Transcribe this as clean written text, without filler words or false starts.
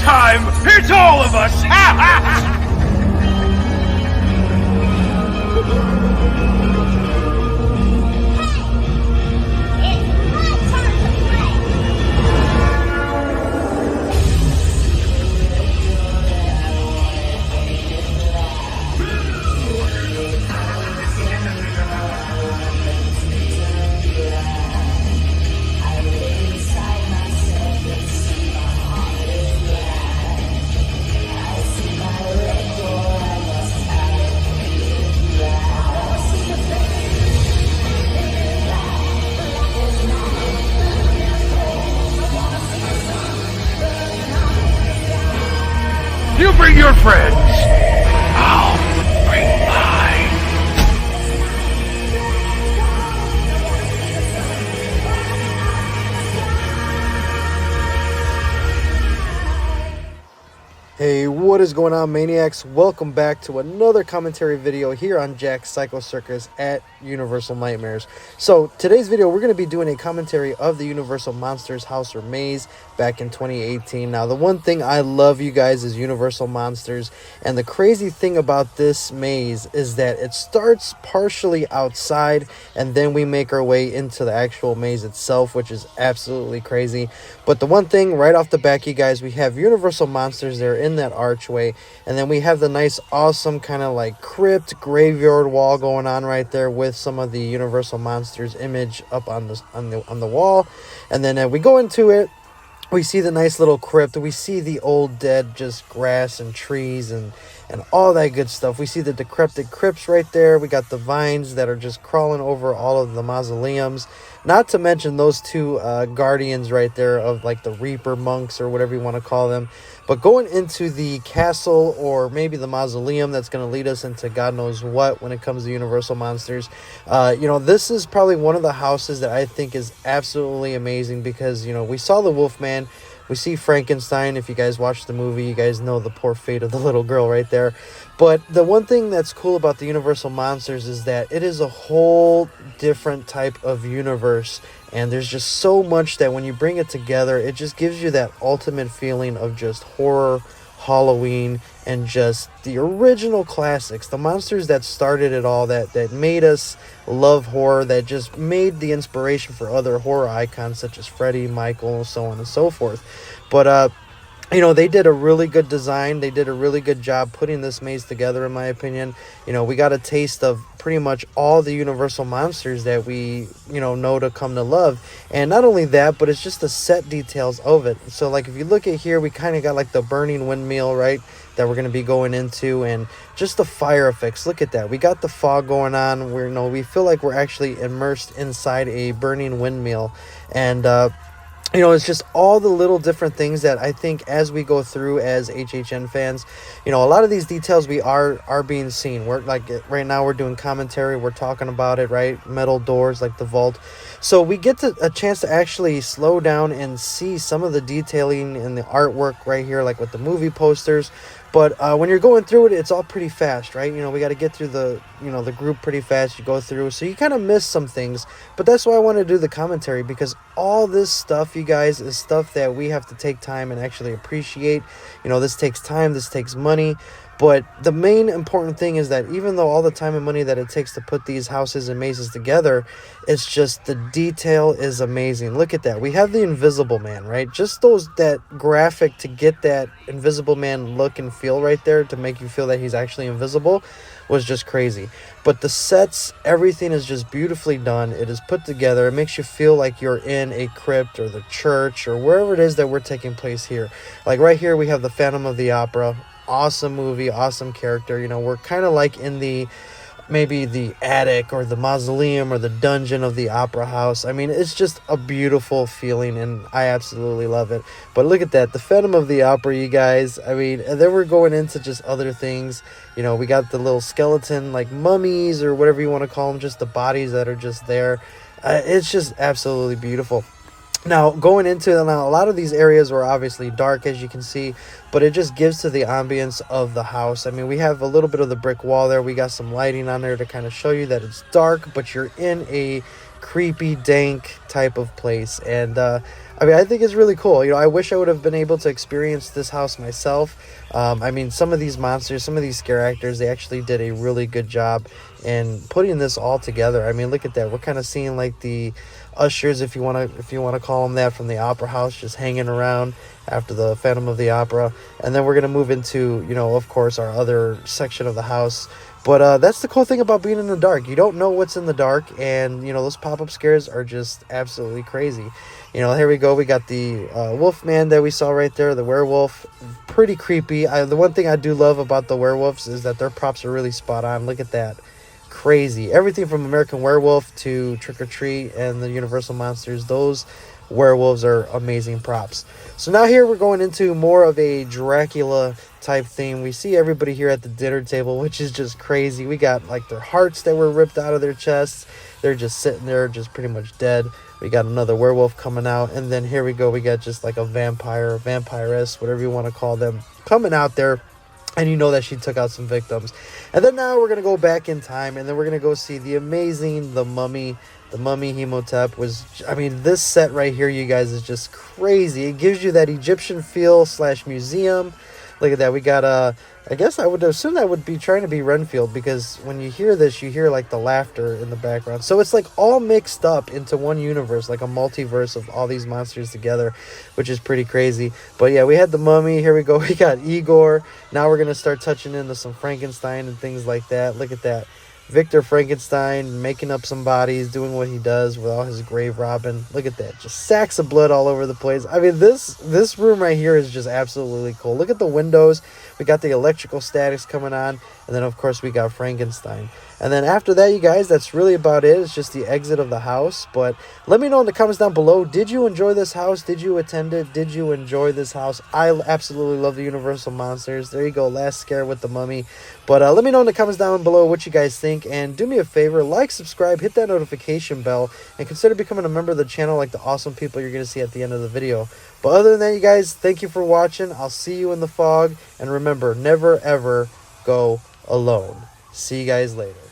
time, it's all of us! You bring your friends. I'll bring mine. Hey, what is going on, Maniacs? Welcome back to another commentary video here on Jack's Psycho Circus at Universal Nightmares. So, today's video, we're going to be doing a commentary of the Universal Monsters House or Maze back in 2018. Now, the one thing I love, you guys, is Universal Monsters. And the crazy thing about this maze is that it starts partially outside, and then we make our way into the actual maze itself, which is absolutely crazy. But the one thing right off the back, you guys, we have Universal Monsters there in that archway, and then we have the nice awesome kind of like crypt graveyard wall going on right there with some of the Universal Monsters image up on the wall. And then we go into it, we see the nice little crypt, we see the old dead just grass and trees and all that good stuff. We see the decrepit crypts right there. We got the vines that are just crawling over all of the mausoleums. Not to mention those two guardians right there of like the Reaper monks or whatever you want to call them. But going into the castle or maybe the mausoleum that's going to lead us into God knows what when it comes to Universal Monsters. This is probably one of the houses that I think is absolutely amazing because, we saw the Wolfman. We see Frankenstein. If you guys watch the movie, you guys know the poor fate of the little girl right there. But the one thing that's cool about the Universal Monsters is that it is a whole different type of universe. And there's just so much that when you bring it together, it just gives you that ultimate feeling of just horror, Halloween, and just the original classics, the monsters that started it all, that made us love horror, that just made the inspiration for other horror icons such as Freddy, Michael, so on and so forth. But they did a really good design. They did a really good job putting this maze together, in my opinion. We got a taste of pretty much all the Universal Monsters that we, know to come to love. And not only that, but it's just the set details of it. So, like, if you look at here, we kind of got, like, the burning windmill, right, that we're going to be going into. And just the fire effects. Look at that. We got the fog going on. We feel like we're actually immersed inside a burning windmill. And, it's just all the little different things that I think as we go through as HHN fans, a lot of these details we are being seen. We're like right now we're doing commentary. We're talking about it, right? Metal doors like the vault. So we get a chance to actually slow down and see some of the detailing in the artwork right here, like with the movie posters. But when you're going through it, it's all pretty fast, right? We got to get through the group pretty fast. You go through, so you kind of miss some things. But that's why I want to do the commentary, because all this stuff, you guys, is stuff that we have to take time and actually appreciate. This takes time, this takes money. But the main important thing is that even though all the time and money that it takes to put these houses and mazes together, it's just the detail is amazing. Look at that. We have the Invisible Man, right? Just that graphic to get that Invisible Man look and feel right there to make you feel that he's actually invisible was just crazy. But the sets, everything is just beautifully done. It is put together. It makes you feel like you're in a crypt or the church or wherever it is that we're taking place here. Like right here, we have the Phantom of the Opera. Awesome movie, awesome character. We're kind of like in maybe the attic or the mausoleum or the dungeon of the opera house. I mean, it's just a beautiful feeling and I absolutely love it. But look at that, the Phantom of the Opera, you guys. I mean, and then we're going into just other things. We got the little skeleton, like mummies or whatever you want to call them, just the bodies that are just there. It's just absolutely beautiful. Now, going into a lot of these areas were obviously dark, as you can see, but it just gives to the ambience of the house. I mean, we have a little bit of the brick wall there. We got some lighting on there to kind of show you that it's dark, but you're in a creepy, dank type of place. And I mean, I think it's really cool. You know, I wish I would have been able to experience this house myself. I mean, some of these monsters, some of these scare actors, they actually did a really good job in putting this all together. I mean, look at that. We're kind of seeing like the ushers, if you want to call them that, from the opera house, just hanging around after the Phantom of the Opera. And then we're going to move into, you know, of course, our other section of the house. But that's the cool thing about being in the dark. You don't know what's in the dark, and, you know, those pop-up scares are just absolutely crazy. You know, here we go. We got the Wolfman that we saw right there, the werewolf. Pretty creepy. The one thing I do love about the werewolves is that their props are really spot on. Look at that. Crazy. Everything from American Werewolf to Trick or Treat and the Universal Monsters, those werewolves are amazing props. So now here we're going into more of a Dracula type theme. We see everybody here at the dinner table, which is just crazy. We got like their hearts that were ripped out of their chests. They're just sitting there, just pretty much dead. We got another werewolf coming out, and then here we go. We got just like a vampire, vampiress, whatever you want to call them, coming out there. And you know that she took out some victims. And then now we're going to go back in time, and then we're going to go see the amazing The Mummy. The Mummy Hemotep was, I mean, this set right here, you guys, is just crazy. It gives you that Egyptian feel / museum. Look at that. We got, I guess I would assume that would be trying to be Renfield, because when you hear this, you hear like the laughter in the background. So it's like all mixed up into one universe, like a multiverse of all these monsters together, which is pretty crazy. But yeah, we had the Mummy. Here we go. We got Igor. Now we're going to start touching into some Frankenstein and things like that. Look at that. Victor Frankenstein making up some bodies, doing what he does with all his grave robbing. Look at that. Just sacks of blood all over the place. I mean, this room right here is just absolutely cool. Look at the windows. We got the electrical statics coming on. And then, of course, we got Frankenstein. And then after that, you guys, that's really about it. It's just the exit of the house. But let me know in the comments down below. Did you enjoy this house? Did you attend it? Did you enjoy this house? I absolutely love the Universal Monsters. There you go. Last scare with the Mummy. But let me know in the comments down below what you guys think. And do me a favor. Like, subscribe, hit that notification bell. And consider becoming a member of the channel like the awesome people you're going to see at the end of the video. But other than that, you guys, thank you for watching. I'll see you in the fog. And remember, never, ever go alone. See you guys later.